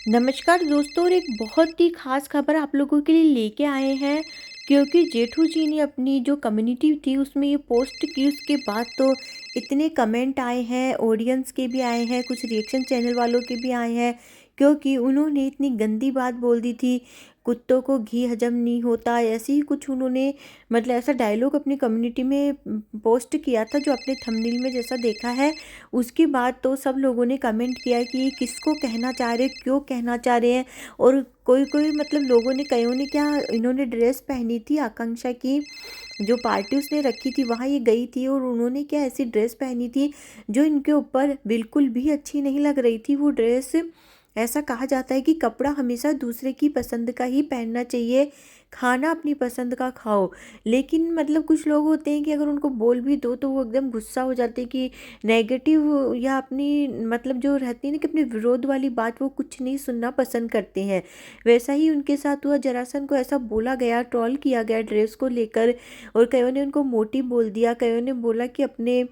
नमस्कार दोस्तों, और एक बहुत ही ख़ास खबर आप लोगों के लिए लेके आए हैं। क्योंकि जेठू जी ने अपनी जो कम्युनिटी थी उसमें ये पोस्ट की, उसके बाद तो इतने कमेंट आए हैं, ऑडियंस के भी आए हैं, कुछ रिएक्शन चैनल वालों के भी आए हैं। क्योंकि उन्होंने इतनी गंदी बात बोल दी थी, कुत्तों को घी हजम नहीं होता, ऐसे ही कुछ उन्होंने मतलब ऐसा डायलॉग अपनी कम्युनिटी में पोस्ट किया था, जो आपने थंबनेल में जैसा देखा है। उसके बाद तो सब लोगों ने कमेंट किया कि ये किसको कहना चाह रहे, क्यों कहना चाह रहे हैं। और कोई कोई मतलब लोगों ने, कईयों ने क्या, इन्होंने ड्रेस पहनी थी आकांक्षा की जो पार्टी उसने रखी थी, वहाँ ये गई थी और उन्होंने क्या ऐसी ड्रेस पहनी थी जो इनके ऊपर बिल्कुल भी अच्छी नहीं लग रही थी वो ड्रेस। ऐसा कहा जाता है कि कपड़ा हमेशा दूसरे की पसंद का ही पहनना चाहिए, खाना अपनी पसंद का खाओ। लेकिन मतलब कुछ लोग होते हैं कि अगर उनको बोल भी दो तो वो एकदम गुस्सा हो जाते हैं कि नेगेटिव, या अपनी मतलब जो रहती है ना कि अपने विरोध वाली बात, वो कुछ नहीं सुनना पसंद करते हैं। वैसा ही उनके साथ हुआ, जरासंध को ऐसा बोला गया, ट्रोल किया गया ड्रेस को लेकर। और कईयों ने उनको मोटी बोल दिया, कईयों ने बोला कि अपने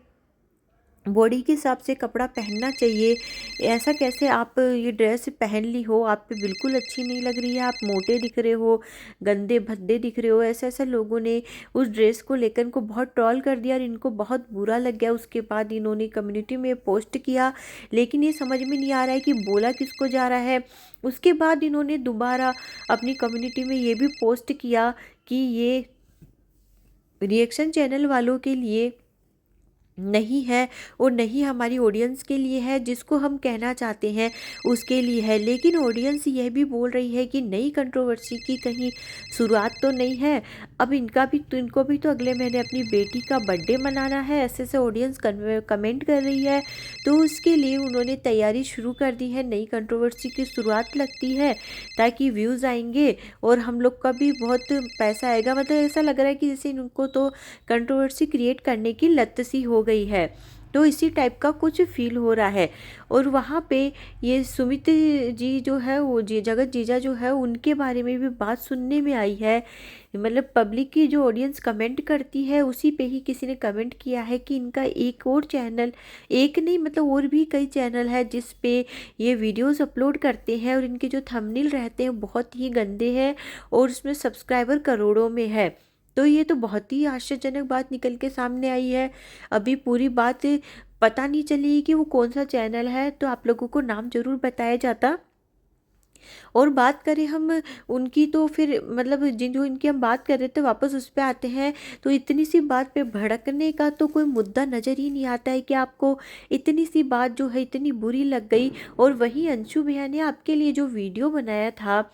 बॉडी के हिसाब से कपड़ा पहनना चाहिए, ऐसा कैसे आप ये ड्रेस पहन ली हो, आप पे बिल्कुल अच्छी नहीं लग रही है, आप मोटे दिख रहे हो, गंदे भद्दे दिख रहे हो। ऐसे ऐसे लोगों ने उस ड्रेस को लेकर इनको बहुत ट्रोल कर दिया और इनको बहुत बुरा लग गया। उसके बाद इन्होंने कम्युनिटी में पोस्ट किया, लेकिन ये समझ में नहीं आ रहा है कि बोला किसको जा रहा है। उसके बाद इन्होंने दोबारा अपनी कम्युनिटी में ये भी पोस्ट किया कि ये रिएक्शन चैनल वालों के लिए नहीं है, और नहीं हमारी ऑडियंस के लिए है, जिसको हम कहना चाहते हैं उसके लिए है। लेकिन ऑडियंस यह भी बोल रही है कि नई कंट्रोवर्सी की कहीं शुरुआत तो नहीं है। अब इनको भी तो अगले महीने अपनी बेटी का बर्थडे मनाना है, ऐसे ऐसे ऑडियंस कमेंट कर रही है। तो उसके लिए उन्होंने तैयारी शुरू कर दी है, नई कंट्रोवर्सी की शुरुआत लगती है ताकि व्यूज़ आएंगे और हम लोग का भी बहुत पैसा आएगा। मतलब ऐसा लग रहा है कि जैसे इनको तो कंट्रोवर्सी क्रिएट करने की लत सी हो गई है। तो इसी टाइप का कुछ फील हो रहा है। और वहाँ पे ये सुमित जी जो है, वो जी जगत जीजा जो है, उनके बारे में भी बात सुनने में आई है। मतलब पब्लिक की जो ऑडियंस कमेंट करती है उसी पे ही किसी ने कमेंट किया है कि इनका एक और चैनल, एक नहीं मतलब और भी कई चैनल है जिस पे ये वीडियोस अपलोड करते हैं, और इनके जो थंबनेल रहते हैं बहुत ही गंदे हैं और उसमें सब्सक्राइबर करोड़ों में है। तो ये तो बहुत ही आश्चर्यजनक बात निकल के सामने आई है। अभी पूरी बात पता नहीं चली कि वो कौन सा चैनल है, तो आप लोगों को नाम ज़रूर बताया जाता। और बात करें हम उनकी, तो फिर मतलब जिन जो इनकी हम बात कर रहे थे, वापस उस पे आते हैं। तो इतनी सी बात पे भड़कने का तो कोई मुद्दा नज़र ही नहीं आता है कि आपको इतनी सी बात जो है इतनी बुरी लग गई। और वहीं अंशु भैया ने आपके लिए जो वीडियो बनाया था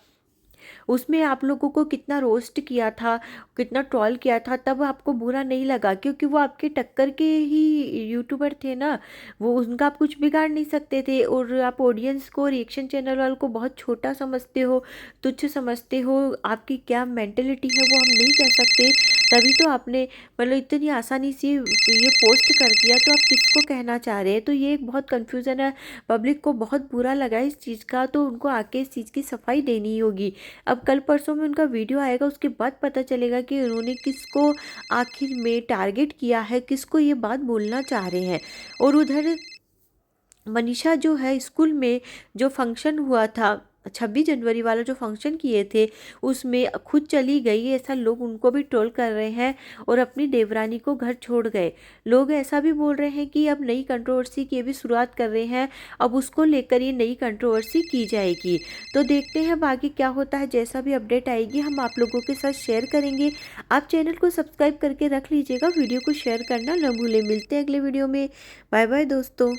उसमें आप लोगों को कितना रोस्ट किया था, कितना ट्रोल किया था, तब आपको बुरा नहीं लगा क्योंकि वो आपके टक्कर के ही यूट्यूबर थे ना। वो उनका आप कुछ बिगाड़ नहीं सकते थे, और आप ऑडियंस को, रिएक्शन चैनल वालों को बहुत छोटा समझते हो, तुच्छ समझते हो। आपकी क्या मेंटेलिटी है वो हम नहीं कह सकते। तभी तो आपने मतलब इतनी आसानी से ये पोस्ट कर दिया। तो आप किसको कहना चाह रहे हैं? तो ये एक बहुत कन्फ्यूज़न है, पब्लिक को बहुत बुरा लगा इस चीज़ का। तो उनको आके इस चीज़ की सफाई देनी ही होगी। अब कल परसों में उनका वीडियो आएगा, उसके बाद पता चलेगा कि उन्होंने किसको आखिर में टारगेट किया है, किसको ये बात बोलना चाह रहे हैं। और उधर मनीषा जो है, स्कूल में जो फंक्शन हुआ था, 26 जनवरी वाला जो फंक्शन किए थे, उसमें खुद चली गई, ऐसा लोग उनको भी ट्रोल कर रहे हैं। और अपनी देवरानी को घर छोड़ गए। लोग ऐसा भी बोल रहे हैं कि अब नई कंट्रोवर्सी की भी शुरुआत कर रहे हैं, अब उसको लेकर ये नई कंट्रोवर्सी की जाएगी। तो देखते हैं बाकी क्या होता है, जैसा भी अपडेट आएगी हम आप लोगों के साथ शेयर करेंगे। आप चैनल को सब्सक्राइब करके रख लीजिएगा, वीडियो को शेयर करना न भूलें। मिलते हैं अगले वीडियो में। बाय बाय दोस्तों।